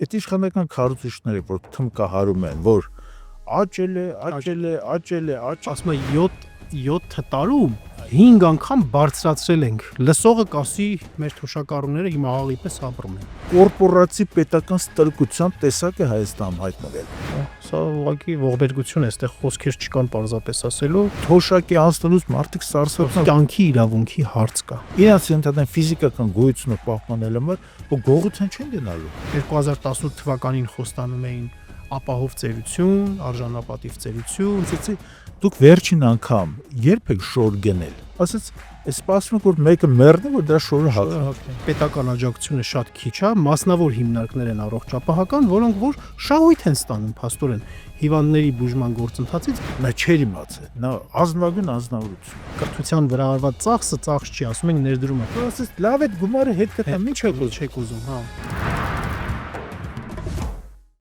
Այդ իշխանական քարոզիչները, որ թմկահարում են, որ աճել է, ասում եմ 7 տարում 5 անգամ բարձրացրել ենք։ Լսողը կասի մեր թոշակառուները հիմա աղի պես ապրում են։ կորպորացիվ պետական ստրկության տեսակ է Հայաստանում հայտնվել։ Սա ուղղակի ողբերգություն է, այստեղ խոսքեր չկան պարզապես ասելու։ Թոշակի անցնելուց մարդիկ սարսափան Կյանքի իրավունքի հարց կա։ իրաց ընդհանրեն ֆիզիկական գոյությունը պահպանել համար, որ գողության չեն գնալու։ 2018 թվականին խոստանում էին ապահով ծերություն, արժանապատիվ ծերություն, Ասեցի դուք վերջին անգամ երբ եք շոր գնել։ Ասաց, այս սպասում եք որ մեկը մեռնի, որ դրա շորը հագի։ պետական աջակցությունը շատ քիչ է, մասնավոր հիմնարկներ են առողջապահական, որոնք որ շահույթ են ստանում փաստորեն հիվանդների բուժման գործընթացից։ Նա չէր իմացել, նա ազնվագույն անznավորություն։ Կրթության վրա արված ծախսը ծախս չի, ասում ենք ներդրում է։ Ասաց լավ է գումարը հետ կտամ, ինչ եք ուզում։ Չեք ուզում, հա։